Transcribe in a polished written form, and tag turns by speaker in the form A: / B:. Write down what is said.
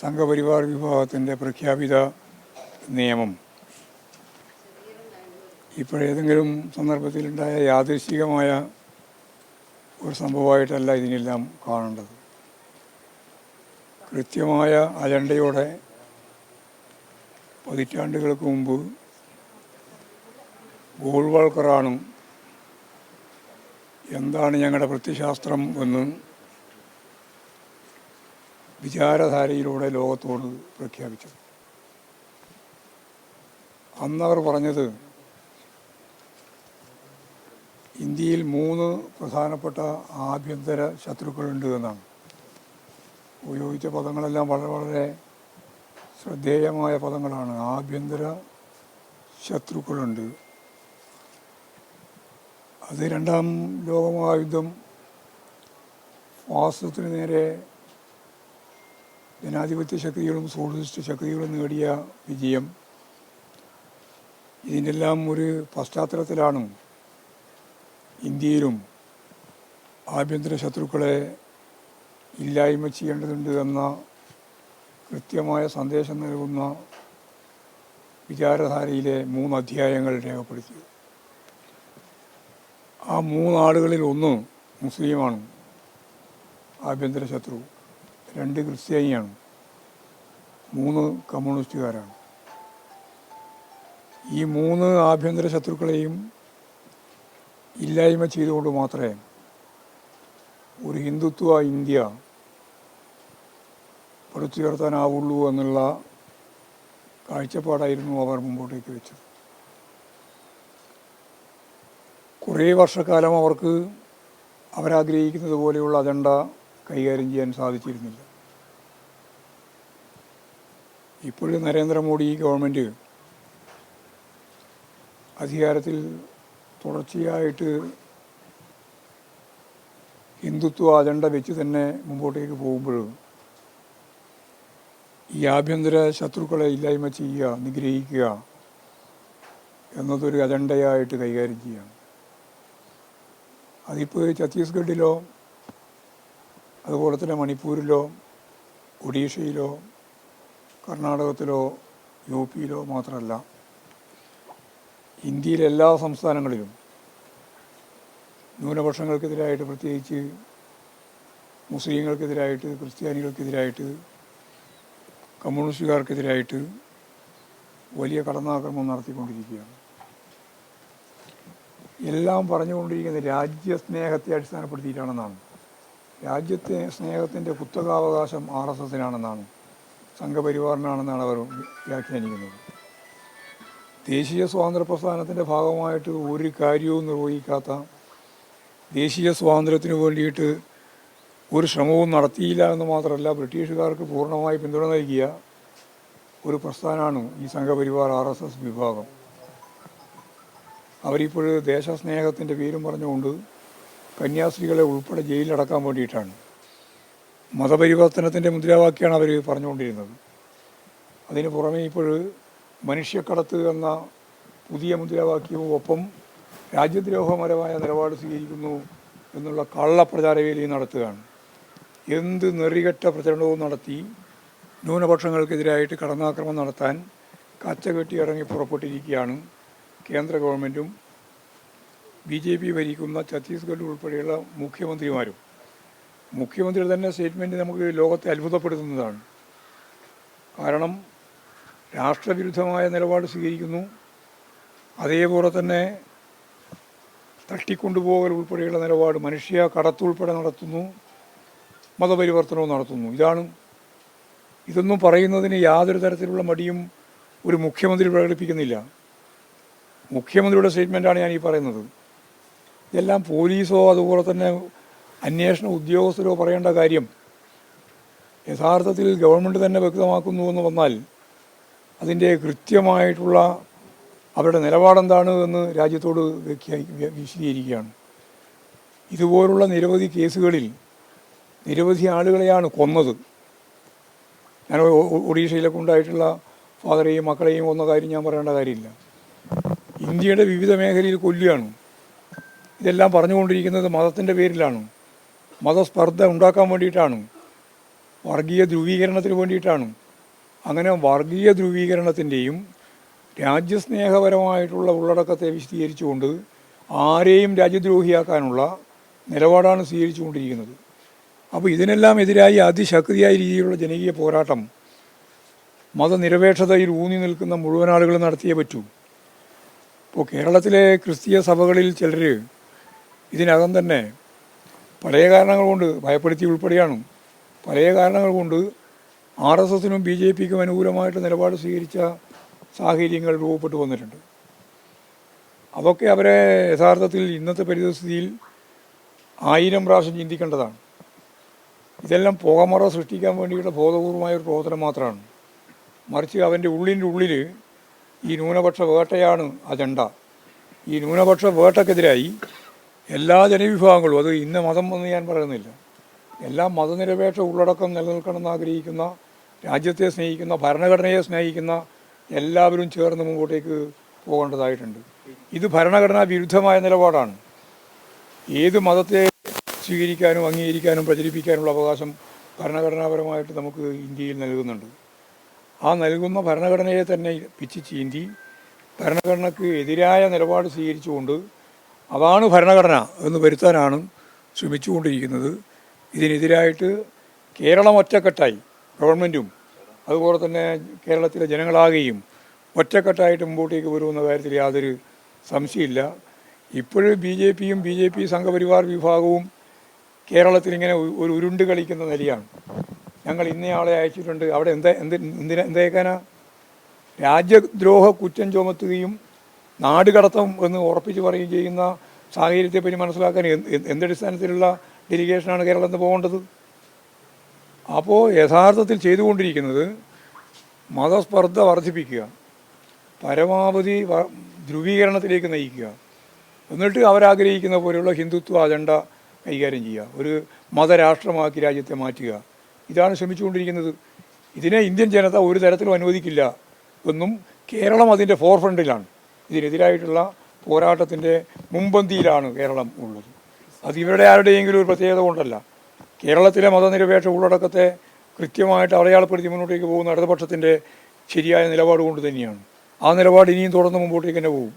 A: സംഘപരിവാർ വിഭാഗത്തിൻ്റെ പ്രഖ്യാപിത നിയമം ഇപ്പോഴേതെങ്കിലും സന്ദർഭത്തിലുണ്ടായ യാദൃശ്ചികമായ ഒരു സംഭവമായിട്ടല്ല ഇതിനെല്ലാം കാണേണ്ടത്. കൃത്യമായ അജണ്ടയോടെ പതിറ്റാണ്ടുകൾക്ക് മുമ്പ് ഗോൾവാൾക്കറാണ് എന്താണ് ഞങ്ങളുടെ പ്രത്യയശാസ്ത്രം എന്ന് വിചാരധാരയിലൂടെ ലോകത്തോട് പ്രഖ്യാപിച്ചത്. അന്നവർ പറഞ്ഞത് ഇന്ത്യയിൽ 3 പ്രധാനപ്പെട്ട ആഭ്യന്തര ശത്രുക്കളുണ്ട് എന്നാണ്. ഉപയോഗിച്ച പദങ്ങളെല്ലാം വളരെ ശ്രദ്ധേയമായ പദങ്ങളാണ്. ആഭ്യന്തര ശത്രുക്കളുണ്ട്. അത് 2ാം ലോകമഹായുദ്ധം ഫാസിസത്തിന് നേരെ ജനാധിപത്യ ശക്തികളും സോഷ്യലിസ്റ്റ് ശക്തികളും നേടിയ വിജയം, ഇതിൻ്റെല്ലാം ഒരു പശ്ചാത്തലത്തിലാണ് ഇന്ത്യയിലും ആഭ്യന്തര ശത്രുക്കളെ ഇല്ലായ്മ ചെയ്യേണ്ടതുണ്ട് എന്ന കൃത്യമായ സന്ദേശം നൽകുന്ന വിചാരധാരയിലെ 3 അധ്യായങ്ങൾ രേഖപ്പെടുത്തിയത്. ആ 3 ആളുകളിൽ ഒന്ന് മുസ്ലിമാണ് ആഭ്യന്തര ശത്രു, 2 ക്രിസ്ത്യാനിയാണ്, 3 കമ്മ്യൂണിസ്റ്റുകാരാണ്. ഈ 3 ആഭ്യന്തര ശത്രുക്കളെയും ഇല്ലായ്മ ചെയ്തുകൊണ്ട് മാത്രമേ ഒരു ഹിന്ദുത്വ ഇന്ത്യ പടുത്തുയർത്താനാവുള്ളൂ എന്നുള്ള കാഴ്ചപ്പാടായിരുന്നു അവർ മുമ്പോട്ടേക്ക് വെച്ചത്. കുറേ വർഷക്കാലം അവർക്ക് അവരാഗ്രഹിക്കുന്നത് പോലെയുള്ള അജണ്ട കൈകാര്യം ചെയ്യാൻ സാധിച്ചിരുന്നില്ല. ഇപ്പോഴും നരേന്ദ്രമോദി ഗവൺമെൻറ് അധികാരത്തിൽ തുടർച്ചയായിട്ട് ഹിന്ദുത്വ അജണ്ട വെച്ച് തന്നെ മുമ്പോട്ടേക്ക് പോകുമ്പോൾ ഈ ആഭ്യന്തര ശത്രുക്കളെ ഇല്ലായ്മ ചെയ്യുക, നിഗ്രഹിക്കുക എന്നതൊരു അജണ്ടയായിട്ട് കൈകാര്യം ചെയ്യുകയാണ്. അതിപ്പോൾ ഛത്തീസ്ഗഡിലോ അതുപോലെ തന്നെ മണിപ്പൂരിലോ ഒഡീഷയിലോ കർണാടകത്തിലോ യു പിയിലോ മാത്രമല്ല, ഇന്ത്യയിലെ എല്ലാ സംസ്ഥാനങ്ങളിലും ന്യൂനപക്ഷങ്ങൾക്കെതിരായിട്ട്, പ്രത്യേകിച്ച് മുസ്ലിങ്ങൾക്കെതിരായിട്ട്, ക്രിസ്ത്യാനികൾക്കെതിരായിട്ട്, കമ്മ്യൂണിസ്റ്റുകാർക്കെതിരായിട്ട് വലിയ കടന്നാക്രമണം നടത്തിക്കൊണ്ടിരിക്കുകയാണ്. എല്ലാം പറഞ്ഞുകൊണ്ടിരിക്കുന്നത് രാജ്യസ്നേഹത്തെ അടിസ്ഥാനപ്പെടുത്തിയിട്ടാണെന്നാണ്. രാജ്യത്തെ സ്നേഹത്തിൻ്റെ കുത്തകാവകാശം RSSനാണെന്നാണ്, സംഘപരിവാറിനാണെന്നാണ് അവർ വ്യാഖ്യാനിക്കുന്നത്. ദേശീയ സ്വാതന്ത്ര്യ പ്രസ്ഥാനത്തിൻ്റെ ഭാഗമായിട്ട് ഒരു കാര്യവും നിർവഹിക്കാത്ത, ദേശീയ സ്വാതന്ത്ര്യത്തിന് വേണ്ടിയിട്ട് ഒരു ശ്രമവും നടത്തിയില്ല എന്ന് മാത്രമല്ല, ബ്രിട്ടീഷുകാർക്ക് പൂർണ്ണമായി പിന്തുണ നൽകിയ ഒരു പ്രസ്ഥാനമാണ് ഈ സംഘപരിവാർ RSS വിഭാഗം. അവരിപ്പോൾ ദേശസ്നേഹത്തിൻ്റെ പേരും പറഞ്ഞുകൊണ്ട് കന്യാസ്ത്രീകളെ ഉൾപ്പെടെ ജയിലിലടക്കാൻ വേണ്ടിയിട്ടാണ്. മതപരിവർത്തനത്തിൻ്റെ മുദ്രാവാക്യമാണ് അവർ പറഞ്ഞുകൊണ്ടിരുന്നത്. അതിന് പുറമെ ഇപ്പോൾ മനുഷ്യക്കടത്ത് എന്ന പുതിയ മുദ്രാവാക്യവും ഒപ്പം രാജ്യദ്രോഹപരമായ നിലപാട് സ്വീകരിക്കുന്നു എന്നുള്ള കള്ളപ്രചാരവേലി നടത്തുകയാണ്. എന്ത് നെറികെട്ട പ്രചരണവും നടത്തി ന്യൂനപക്ഷങ്ങൾക്കെതിരായിട്ട് കടന്നാക്രമണം നടത്താൻ കച്ചകെട്ടി ഇറങ്ങി പുറപ്പെട്ടിരിക്കുകയാണ് കേന്ദ്ര ഗവൺമെൻറ്റും BJP ഭരിക്കുന്ന ഛത്തീസ്ഗഡ് ഉൾപ്പെടെയുള്ള മുഖ്യമന്ത്രിമാരും. മുഖ്യമന്ത്രിയുടെ തന്നെ സ്റ്റേറ്റ്മെൻറ്റ് നമുക്ക് ലോകത്തെ അത്ഭുതപ്പെടുത്തുന്നതാണ്. കാരണം രാഷ്ട്രവിരുദ്ധമായ നിലപാട് സ്വീകരിക്കുന്നു, അതേപോലെ തന്നെ തട്ടിക്കൊണ്ടുപോകൽ ഉൾപ്പെടെയുള്ള നിലപാട്, മനുഷ്യ കടത്തുൾപ്പെടെ നടത്തുന്നു, മതപരിവർത്തനവും നടത്തുന്നു. ഇതൊന്നും പറയുന്നതിന് യാതൊരു തരത്തിലുള്ള മടിയും ഒരു മുഖ്യമന്ത്രി പ്രകടിപ്പിക്കുന്നില്ല. മുഖ്യമന്ത്രിയുടെ സ്റ്റേറ്റ്മെൻറ്റാണ് ഞാൻ ഈ പറയുന്നത്. ഇതെല്ലാം പോലീസോ അതുപോലെ തന്നെ അന്വേഷണ ഉദ്യോഗസ്ഥരോ പറയേണ്ട കാര്യം യഥാർത്ഥത്തിൽ ഗവൺമെൻറ് തന്നെ വ്യക്തമാക്കുന്നു എന്ന് വന്നാൽ അതിൻ്റെ കൃത്യമായിട്ടുള്ള അവരുടെ നിലപാടെന്താണ് എന്ന് രാജ്യത്തോട് വിശദീകരിക്കുകയാണ്. ഇതുപോലുള്ള നിരവധി കേസുകളിൽ നിരവധി ആളുകളെയാണ് കൊന്നത്. ഞാൻ ഒഡീഷയിലൊക്കെ ഉണ്ടായിട്ടുള്ള ഫാദറെയും മക്കളെയും കൊന്ന കാര്യം ഞാൻ പറയേണ്ട കാര്യമില്ല. ഇന്ത്യയുടെ വിവിധ മേഖലയിൽ കൊല്ലുകയാണ്. ഇതെല്ലാം പറഞ്ഞുകൊണ്ടിരിക്കുന്നത് മതത്തിൻ്റെ പേരിലാണ്, മതസ്പർദ്ധ ഉണ്ടാക്കാൻ വേണ്ടിയിട്ടാണ്. വർഗീയ ധ്രുവീകരണത്തിന് വേണ്ടിയിട്ടാണ്. അങ്ങനെ വർഗീയ ധ്രുവീകരണത്തിൻ്റെയും രാജ്യസ്നേഹപരമായിട്ടുള്ള ഉള്ളടക്കത്തെ വിശദീകരിച്ചുകൊണ്ട് ആരെയും രാജ്യദ്രോഹിയാക്കാനുള്ള നിലപാടാണ് സ്വീകരിച്ചുകൊണ്ടിരിക്കുന്നത്. അപ്പോൾ ഇതിനെല്ലാം എതിരായി അതിശക്തിയായ രീതിയിലുള്ള ജനകീയ പോരാട്ടം മതനിരപേക്ഷതയിൽ ഊന്നി നിൽക്കുന്ന മുഴുവൻ ആളുകളും നടത്തിയേ പറ്റൂ. ഇപ്പോൾ കേരളത്തിലെ ക്രിസ്തീയ സഭകളിൽ ചിലർ ഇതിനകം തന്നെ പല കാരണങ്ങൾ കൊണ്ട് ഭയപ്പെടുത്തി ഉൾപ്പെടെയാണ് പല കാരണങ്ങൾ കൊണ്ട് RSSനും BJPക്കും അനുകൂലമായിട്ട് നിലപാട് സ്വീകരിച്ച സാഹചര്യങ്ങൾ രൂപപ്പെട്ടു വന്നിട്ടുണ്ട്. അതൊക്കെ അവരെ യഥാർത്ഥത്തിൽ ഇന്നത്തെ പരിസ്ഥിതിയിൽ 1000 പ്രാവശ്യം ചിന്തിക്കേണ്ടതാണ്. ഇതെല്ലാം പുകമറ സൃഷ്ടിക്കാൻ വേണ്ടിയുള്ള ബോധപൂർവമായ ഒരു പ്രവർത്തനം മാത്രമാണ്. മറിച്ച് അവൻ്റെ ഉള്ളിൽ ഈ ന്യൂനപക്ഷ വേട്ടയാണ് അജണ്ട. ഈ ന്യൂനപക്ഷ വേട്ടക്കെതിരായി എല്ലാ ജനവിഭാഗങ്ങളും, അത് ഇന്ന മതം എന്ന് ഞാൻ പറയുന്നില്ല, എല്ലാ മതനിരപേക്ഷ ഉള്ളടക്കം നിലനിൽക്കണമെന്ന് ആഗ്രഹിക്കുന്ന, രാജ്യത്തെ സ്നേഹിക്കുന്ന, ഭരണഘടനയെ സ്നേഹിക്കുന്ന എല്ലാവരും ചേർന്ന് മുമ്പോട്ടേക്ക് പോകേണ്ടതായിട്ടുണ്ട്. ഇത് ഭരണഘടനാ വിരുദ്ധമായ നിലപാടാണ്. ഏത് മതത്തെ സ്വീകരിക്കാനും അംഗീകരിക്കാനും പ്രചരിപ്പിക്കാനുള്ള അവകാശം ഭരണഘടനാപരമായിട്ട് നമുക്ക് ഇന്ത്യയിൽ നൽകുന്നുണ്ട്. ആ നൽകുന്ന ഭരണഘടനയെ തന്നെ പിച്ച് ചീന്തി ഭരണഘടനയ്ക്ക് എതിരായ നിലപാട് സ്വീകരിച്ചുകൊണ്ട് അതാണ് ഭരണഘടന എന്ന് വരുത്താനാണ് ശ്രമിച്ചുകൊണ്ടിരിക്കുന്നത്. ഇതിനെതിരായിട്ട് കേരളം ഒറ്റക്കെട്ടായി, ഗവൺമെൻറ്റും അതുപോലെ തന്നെ കേരളത്തിലെ ജനങ്ങളാകെയും ഒറ്റക്കെട്ടായിട്ട് മുമ്പോട്ടേക്ക് വരുമെന്ന കാര്യത്തിൽ യാതൊരു സംശയമില്ല. ഇപ്പോഴും BJPയും BJP സംഘപരിവാർ വിഭാഗവും കേരളത്തിലിങ്ങനെ ഒരു ഉരുണ്ട് കളിക്കുന്ന നിലയാണ്. ഞങ്ങൾ ഇന്നയാളെ അയച്ചിട്ടുണ്ട്, അവിടെ എന്തേക്കാനാ രാജ്യദ്രോഹ കുറ്റം ചുമത്തുകയും നാട് കടത്തം എന്ന് ഉറപ്പിച്ച് പറയുകയും ചെയ്യുന്ന സാഹചര്യത്തെപ്പറ്റി മനസ്സിലാക്കാൻ എന്തടിസ്ഥാനത്തിലുള്ള ഡെലിഗേഷനാണ് കേരളത്തിൽ പോകേണ്ടത്? അപ്പോൾ യഥാർത്ഥത്തിൽ ചെയ്തുകൊണ്ടിരിക്കുന്നത് മതസ്പർദ്ധ വർദ്ധിപ്പിക്കുക, പരമാവധി ധ്രുവീകരണത്തിലേക്ക് നയിക്കുക, എന്നിട്ട് അവരാഗ്രഹിക്കുന്ന പോലെയുള്ള ഹിന്ദുത്വ അജണ്ട കൈകാര്യം ചെയ്യുക, ഒരു മതരാഷ്ട്രമാക്കി രാജ്യത്തെ മാറ്റുക. ഇതാണ് ശ്രമിച്ചുകൊണ്ടിരിക്കുന്നത്. ഇതിനെ ഇന്ത്യൻ ജനത ഒരു തരത്തിലും അനുവദിക്കില്ല എന്നും കേരളം അതിൻ്റെ ഫോർഫ്രണ്ടിലാണ്. ഇതിനെതിരായിട്ടുള്ള പോരാട്ടത്തിൻ്റെ മുൻപന്തിയിലാണ് കേരളം ഉള്ളത്. അത് ഇവരുടെ ആരുടെയെങ്കിലും ഒരു പ്രത്യേകത കൊണ്ടല്ല. കേരളത്തിലെ മതനിരപേക്ഷ ഉള്ളടക്കത്തെ കൃത്യമായിട്ട് അടയാളപ്പെടുത്തി മുന്നോട്ടേക്ക് പോകുന്ന ഇടതുപക്ഷത്തിൻ്റെ ശരിയായ നിലപാട് കൊണ്ട് തന്നെയാണ്. ആ നിലപാട് ഇനിയും തുടർന്ന് മുമ്പോട്ടേക്ക് തന്നെ പോകും.